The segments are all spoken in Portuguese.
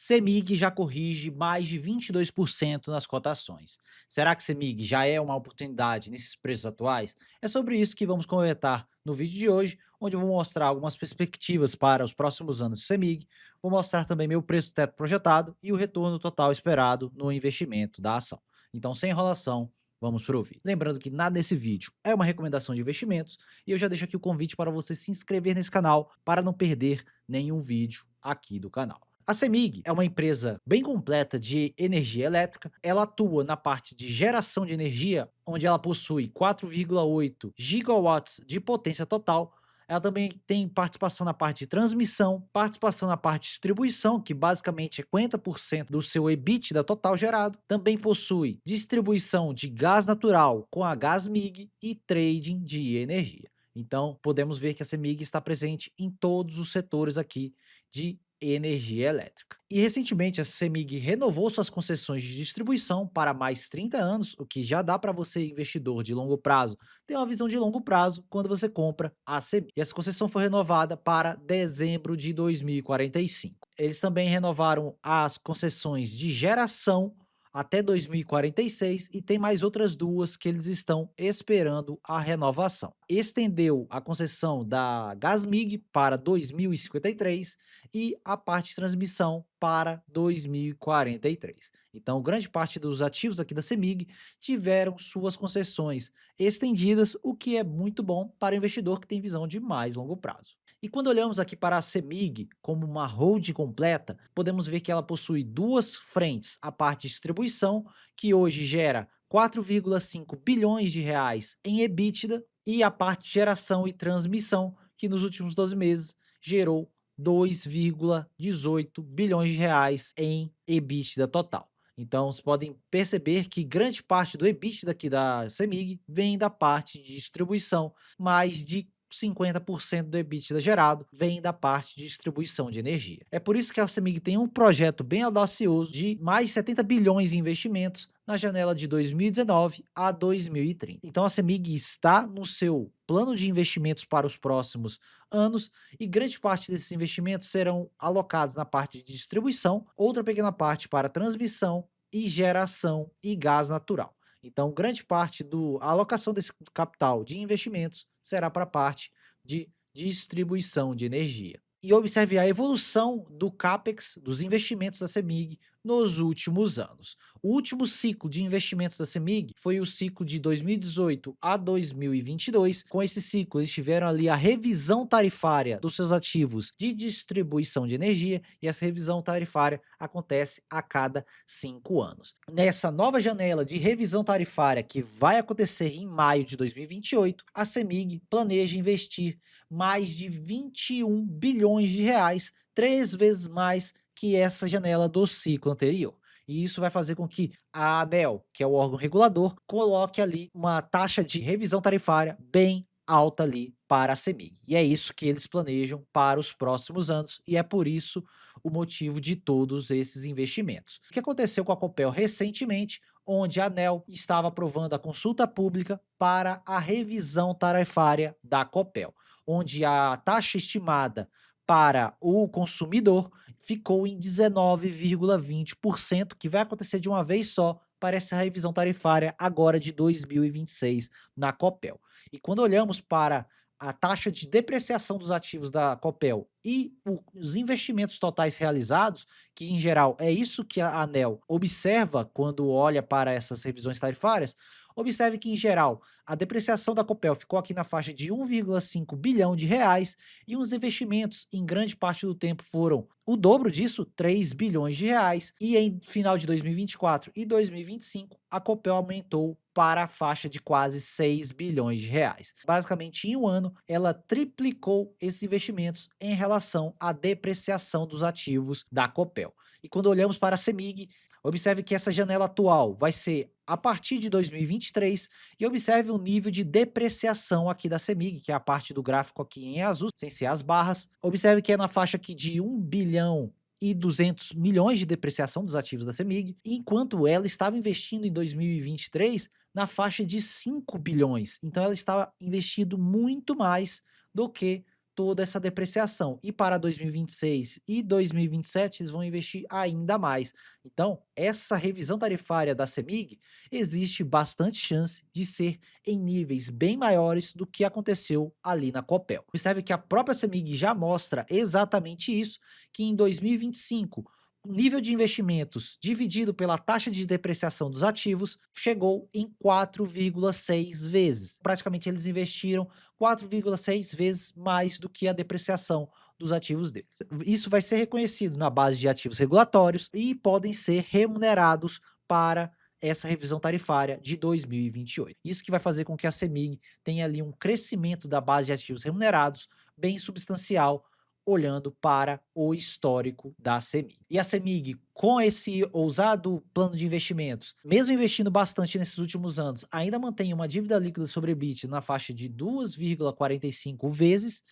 CEMIG já corrige mais de 22% nas cotações. Será que CEMIG já é uma oportunidade nesses preços atuais? É sobre isso que vamos comentar no vídeo de hoje, onde eu vou mostrar algumas perspectivas para os próximos anos do CEMIG, vou mostrar também meu preço teto projetado e o retorno total esperado no investimento da ação. Então, sem enrolação, vamos para o vídeo. Lembrando que nada nesse vídeo é uma recomendação de investimentos e eu já deixo aqui o convite para você se inscrever nesse canal para não perder nenhum vídeo aqui do canal. A CEMIG é uma empresa bem completa de energia elétrica. Ela atua na parte de geração de energia, onde ela possui 4,8 gigawatts de potência total. Ela também tem participação na parte de transmissão, participação na parte de distribuição, que basicamente é 50% do seu EBITDA total gerado. Também possui distribuição de gás natural com a Gasmig e trading de energia. Então, podemos ver que a CEMIG está presente em todos os setores aqui de energia elétrica. E recentemente a CEMIG renovou suas concessões de distribuição para mais 30 anos, o que já dá para você, investidor de longo prazo, ter uma visão de longo prazo quando você compra a CEMIG. E essa concessão foi renovada para dezembro de 2045. Eles também renovaram as concessões de geração até 2046 e tem mais outras duas que eles estão esperando a renovação. Estendeu a concessão da Gasmig para 2053 e a parte de transmissão para 2043. Então, grande parte dos ativos aqui da CEMIG tiveram suas concessões estendidas, o que é muito bom para o investidor que tem visão de mais longo prazo. E quando olhamos aqui para a CEMIG como uma hold completa, podemos ver que ela possui duas frentes, a parte de distribuição, que hoje gera 4,5 bilhões de reais em EBITDA, e a parte de geração e transmissão, que nos últimos 12 meses gerou 2,18 bilhões de reais em EBITDA total. Então, vocês podem perceber que grande parte do EBITDA aqui da CEMIG vem da parte de distribuição, mais de 50% do EBITDA gerado vem da parte de distribuição de energia. É por isso que a CEMIG tem um projeto bem audacioso de mais de 70 bilhões em investimentos na janela de 2019 a 2030. Então a CEMIG está no seu plano de investimentos para os próximos anos e grande parte desses investimentos serão alocados na parte de distribuição, outra pequena parte para transmissão e geração e gás natural. Então, grande parte da alocação desse capital de investimentos será para a parte de distribuição de energia. E observe a evolução do CAPEX, dos investimentos da CEMIG, nos últimos anos. O último ciclo de investimentos da CEMIG foi o ciclo de 2018 a 2022. Com esse ciclo, eles tiveram ali a revisão tarifária dos seus ativos de distribuição de energia, e essa revisão tarifária acontece a cada 5 anos. Nessa nova janela de revisão tarifária, que vai acontecer em maio de 2028, a CEMIG planeja investir mais de 21 bilhões de reais, 3 vezes mais que essa janela do ciclo anterior. E isso vai fazer com que a ANEEL, que é o órgão regulador, coloque ali uma taxa de revisão tarifária bem alta ali para a CEMIG. E é isso que eles planejam para os próximos anos, e é por isso o motivo de todos esses investimentos. O que aconteceu com a Copel recentemente, onde a ANEEL estava aprovando a consulta pública para a revisão tarifária da Copel, onde a taxa estimada para o consumidor ficou em 19,20%, que vai acontecer de uma vez só para essa revisão tarifária agora de 2026 na Copel. E quando olhamos para a taxa de depreciação dos ativos da Copel e os investimentos totais realizados, que em geral é isso que a ANEEL observa quando olha para essas revisões tarifárias, observe que em geral a depreciação da Copel ficou aqui na faixa de 1,5 bilhão de reais e os investimentos em grande parte do tempo foram o dobro disso, 3 bilhões de reais, e em final de 2024 e 2025 a Copel aumentou para a faixa de quase 6 bilhões de reais. Basicamente, em um ano, ela triplicou esses investimentos em relação à depreciação dos ativos da Copel. E quando olhamos para a CEMIG, observe que essa janela atual vai ser a partir de 2023 e observe o nível de depreciação aqui da CEMIG, que é a parte do gráfico aqui em azul, sem ser as barras. Observe que é na faixa aqui de 1 bilhão e 200 milhões de depreciação dos ativos da CEMIG, enquanto ela estava investindo em 2023 na faixa de 5 bilhões. Então ela estava investindo muito mais do que toda essa depreciação. E para 2026 e 2027 eles vão investir ainda mais. Então, essa revisão tarifária da CEMIG existe bastante chance de ser em níveis bem maiores do que aconteceu ali na Copel. Observe que a própria CEMIG já mostra exatamente isso, que em 2025 o nível de investimentos dividido pela taxa de depreciação dos ativos chegou em 4,6 vezes. Praticamente eles investiram 4,6 vezes mais do que a depreciação dos ativos deles. Isso vai ser reconhecido na base de ativos regulatórios e podem ser remunerados para essa revisão tarifária de 2028. Isso que vai fazer com que a CEMIG tenha ali um crescimento da base de ativos remunerados bem substancial, olhando para o histórico da CEMIG. E a CEMIG, com esse ousado plano de investimentos, mesmo investindo bastante nesses últimos anos, ainda mantém uma dívida líquida sobre EBITDA na faixa de 2,45 vezes,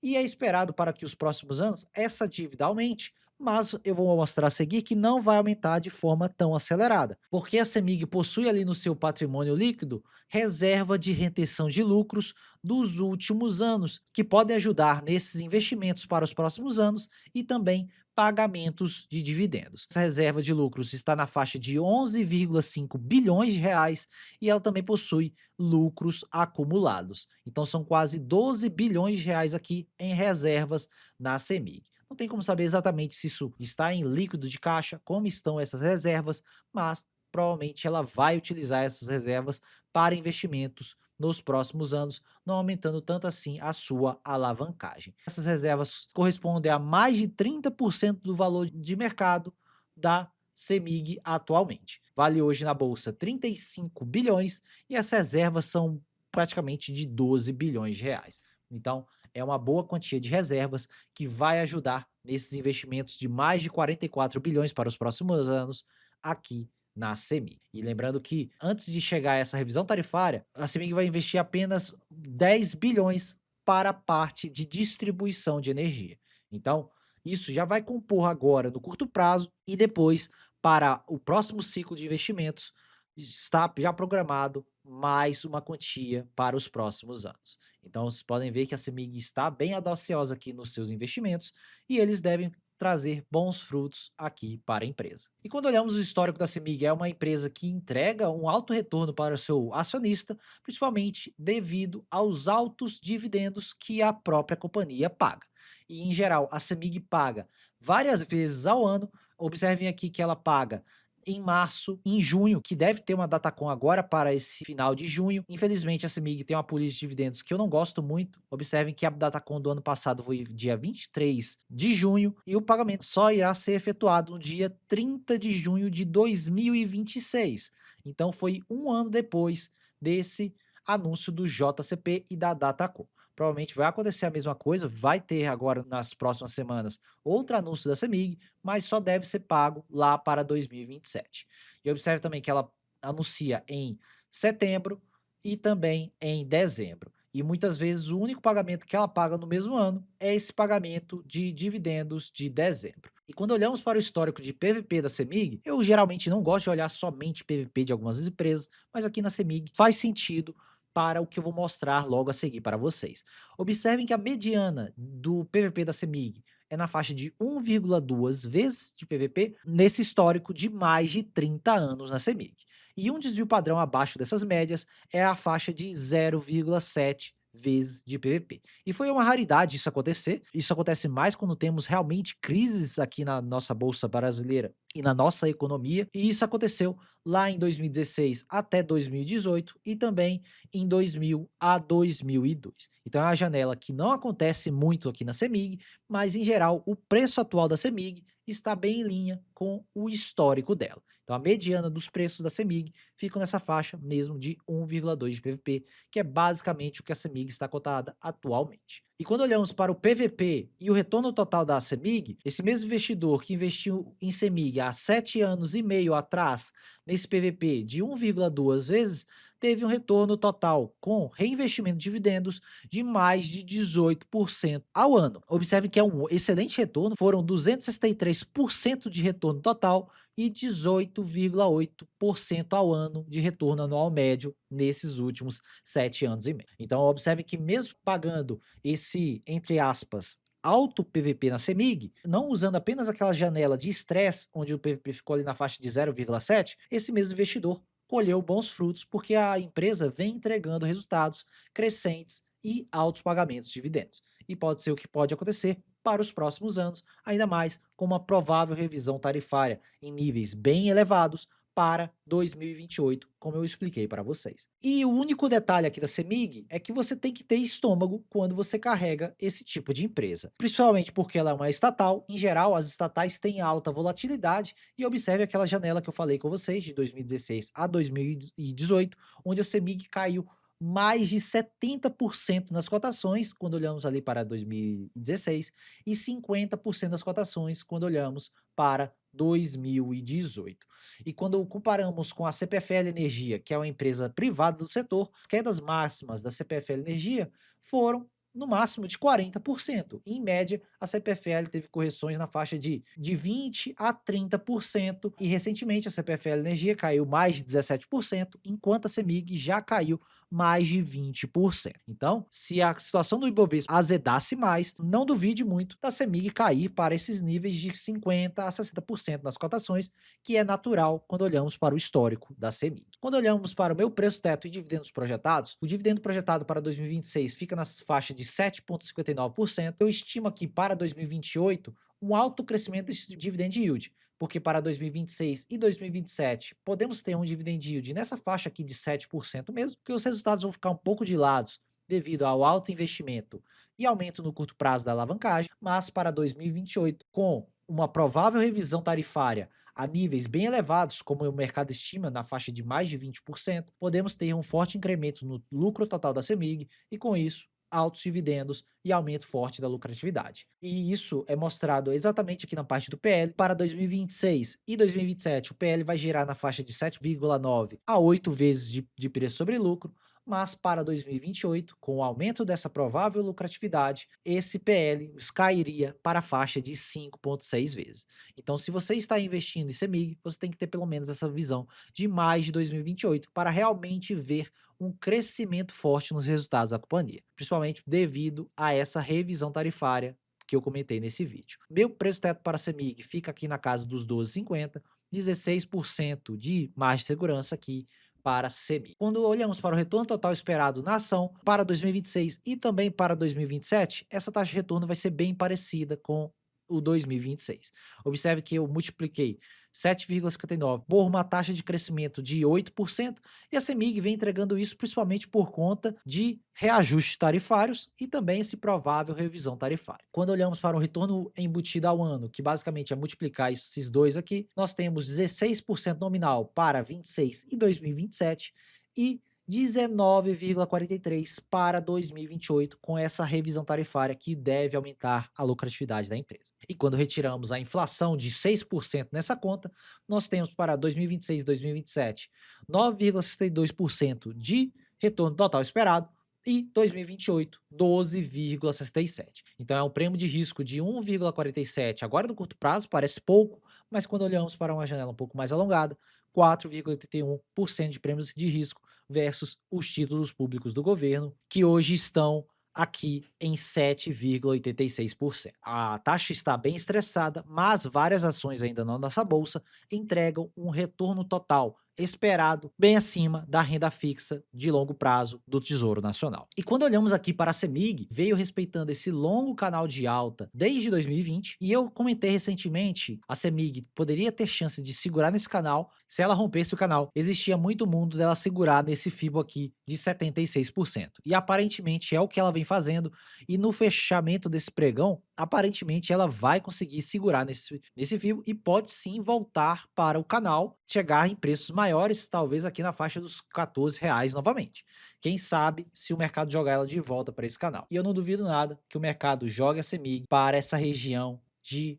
e é esperado para que os próximos anos essa dívida aumente, mas eu vou mostrar a seguir que não vai aumentar de forma tão acelerada, porque a CEMIG possui ali no seu patrimônio líquido reserva de retenção de lucros dos últimos anos, que podem ajudar nesses investimentos para os próximos anos e também pagamentos de dividendos. Essa reserva de lucros está na faixa de 11,5 bilhões de reais e ela também possui lucros acumulados. Então são quase 12 bilhões de reais aqui em reservas na CEMIG. Não tem como saber exatamente se isso está em líquido de caixa, como estão essas reservas, mas provavelmente ela vai utilizar essas reservas para investimentos nos próximos anos, não aumentando tanto assim a sua alavancagem. Essas reservas correspondem a mais de 30% do valor de mercado da CEMIG atualmente. Vale hoje na bolsa 35 bilhões e as reservas são praticamente de 12 bilhões de reais. Então, é uma boa quantia de reservas que vai ajudar nesses investimentos de mais de 44 bilhões para os próximos anos aqui na CEMIG. E lembrando que antes de chegar a essa revisão tarifária, a CEMIG vai investir apenas 10 bilhões para a parte de distribuição de energia. Então, isso já vai compor agora no curto prazo e depois para o próximo ciclo de investimentos está já programado mais uma quantia para os próximos anos. Então, vocês podem ver que a CEMIG está bem audaciosa aqui nos seus investimentos e eles devem trazer bons frutos aqui para a empresa. E quando olhamos o histórico da CEMIG, é uma empresa que entrega um alto retorno para o seu acionista, principalmente devido aos altos dividendos que a própria companhia paga. E, em geral, a CEMIG paga várias vezes ao ano. Observem aqui que ela paga em março, em junho, que deve ter uma Datacom agora para esse final de junho. Infelizmente, a CEMIG tem uma política de dividendos que eu não gosto muito. Observem que a Datacom do ano passado foi dia 23 de junho e o pagamento só irá ser efetuado no dia 30 de junho de 2026. Então, foi um ano depois desse anúncio do JCP e da Datacom. Provavelmente vai acontecer a mesma coisa, vai ter agora nas próximas semanas outro anúncio da CEMIG, mas só deve ser pago lá para 2027. E observe também que ela anuncia em setembro e também em dezembro. E muitas vezes o único pagamento que ela paga no mesmo ano é esse pagamento de dividendos de dezembro. E quando olhamos para o histórico de PVP da CEMIG, eu geralmente não gosto de olhar somente PVP de algumas empresas, mas aqui na CEMIG faz sentido para o que eu vou mostrar logo a seguir para vocês. Observem que a mediana do PVP da CEMIG é na faixa de 1,2 vezes de PVP nesse histórico de mais de 30 anos na CEMIG. E um desvio padrão abaixo dessas médias é a faixa de 0,7 vezes de PVP. E foi uma raridade isso acontecer. Isso acontece mais quando temos realmente crises aqui na nossa bolsa brasileira e na nossa economia. E isso aconteceu lá em 2016 até 2018 e também em 2000 a 2002. Então é uma janela que não acontece muito aqui na CEMIG, mas em geral o preço atual da CEMIG está bem em linha com o histórico dela. Então a mediana dos preços da CEMIG fica nessa faixa mesmo de 1,2 de PVP, que é basicamente o que a CEMIG está cotada atualmente. E quando olhamos para o PVP e o retorno total da CEMIG, esse mesmo investidor que investiu em CEMIG há 7 anos e meio atrás, nesse PVP de 1,2 vezes, teve um retorno total com reinvestimento de dividendos de mais de 18% ao ano. Observe que é um excelente retorno, foram 263% de retorno retorno total e 18,8% ao ano de retorno anual médio nesses últimos 7 anos e meio. Então observe que mesmo pagando esse, entre aspas, alto PVP na CEMIG, não usando apenas aquela janela de estresse, onde o PVP ficou ali na faixa de 0,7, esse mesmo investidor colheu bons frutos porque a empresa vem entregando resultados crescentes e altos pagamentos de dividendos. E pode ser o que pode acontecer para os próximos anos, ainda mais com uma provável revisão tarifária em níveis bem elevados para 2028, como eu expliquei para vocês. E o único detalhe aqui da CEMIG é que você tem que ter estômago quando você carrega esse tipo de empresa, principalmente porque ela é uma estatal. Em geral, as estatais têm alta volatilidade, e observe aquela janela que eu falei com vocês de 2016 a 2018, onde a CEMIG caiu mais de 70% nas cotações quando olhamos ali para 2016 e 50% das cotações quando olhamos para 2018. E quando comparamos com a CPFL Energia, que é uma empresa privada do setor, as quedas máximas da CPFL Energia foram no máximo de 40%. Em média, a CPFL teve correções na faixa de 20 a 30%, e recentemente a CPFL Energia caiu mais de 17%, enquanto a CEMIG já caiu mais de 20%. Então, se a situação do Ibovespa azedasse mais, não duvide muito da CEMIG cair para esses níveis de 50 a 60% nas cotações, que é natural quando olhamos para o histórico da CEMIG. Quando olhamos para o meu preço teto e dividendos projetados, o dividendo projetado para 2026 fica na faixa de 7,59%. Eu estimo aqui para 2028 um alto crescimento desse dividend yield, porque para 2026 e 2027 podemos ter um dividend yield nessa faixa aqui de 7% mesmo, que os resultados vão ficar um pouco de lados devido ao alto investimento e aumento no curto prazo da alavancagem, mas para 2028, com uma provável revisão tarifária a níveis bem elevados, como o mercado estima na faixa de mais de 20%, podemos ter um forte incremento no lucro total da CEMIG e, com isso, altos dividendos e aumento forte da lucratividade. E isso é mostrado exatamente aqui na parte do PL. Para 2026 e 2027, o PL vai girar na faixa de 7,9 a 8 vezes de preço sobre lucro, mas para 2028, com o aumento dessa provável lucratividade, esse PL cairia para a faixa de 5,6 vezes. Então, se você está investindo em CEMIG, você tem que ter pelo menos essa visão de mais de 2028 para realmente ver um crescimento forte nos resultados da companhia, principalmente devido a essa revisão tarifária que eu comentei nesse vídeo. Meu preço teto para a CEMIG fica aqui na casa dos 12,50, 16% de margem de segurança aqui para a CEMIG. Quando olhamos para o retorno total esperado na ação para 2026 e também para 2027, essa taxa de retorno vai ser bem parecida com o 2026. Observe que eu multipliquei 7,59 por uma taxa de crescimento de 8%, e a CEMIG vem entregando isso principalmente por conta de reajustes tarifários e também esse provável revisão tarifária. Quando olhamos para o retorno embutido ao ano, que basicamente é multiplicar esses dois aqui, nós temos 16% nominal para 26 e 2027 e 19,43 para 2028, com essa revisão tarifária que deve aumentar a lucratividade da empresa. E quando retiramos a inflação de 6% nessa conta, nós temos para 2026 e 2027 9,62% de retorno total esperado e 2028 12,67. Então é um prêmio de risco de 1,47 agora no curto prazo, parece pouco, mas quando olhamos para uma janela um pouco mais alongada, 4,81% de prêmios de risco versus os títulos públicos do governo, que hoje estão aqui em 7,86%. A taxa está bem estressada, mas várias ações ainda na nossa bolsa entregam um retorno total esperado bem acima da renda fixa de longo prazo do Tesouro Nacional. E quando olhamos aqui para a CEMIG, veio respeitando esse longo canal de alta desde 2020, e eu comentei recentemente, a CEMIG poderia ter chance de segurar nesse canal. Se ela rompesse o canal, existia muito mundo dela segurar nesse FIBO aqui de 76%. E aparentemente é o que ela vem fazendo, e no fechamento desse pregão, aparentemente ela vai conseguir segurar nesse FIBO e pode sim voltar para o canal, chegar em preços maiores, talvez aqui na faixa dos R$ 14 novamente. Quem sabe se o mercado jogar ela de volta para esse canal. E eu não duvido nada que o mercado jogue a CEMIG para essa região de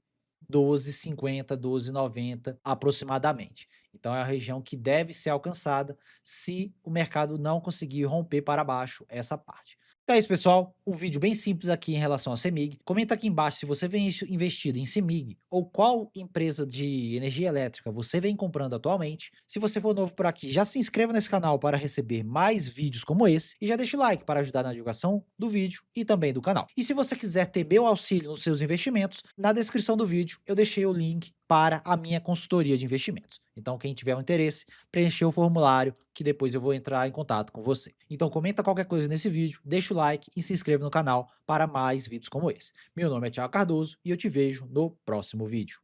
12,50, 12,90 aproximadamente. Então é a região que deve ser alcançada se o mercado não conseguir romper para baixo essa parte. Então é isso, pessoal. Um vídeo bem simples aqui em relação a CEMIG. Comenta aqui embaixo se você vem investido em CEMIG ou qual empresa de energia elétrica você vem comprando atualmente. Se você for novo por aqui, já se inscreva nesse canal para receber mais vídeos como esse e já deixa o like para ajudar na divulgação do vídeo e também do canal. E se você quiser ter meu auxílio nos seus investimentos, na descrição do vídeo eu deixei o link para a minha consultoria de investimentos. Então, quem tiver um interesse, preencher o formulário que depois eu vou entrar em contato com você. Então, comenta qualquer coisa nesse vídeo, deixa o like e se inscreva no canal para mais vídeos como esse. Meu nome é Thiago Cardoso e eu te vejo no próximo vídeo.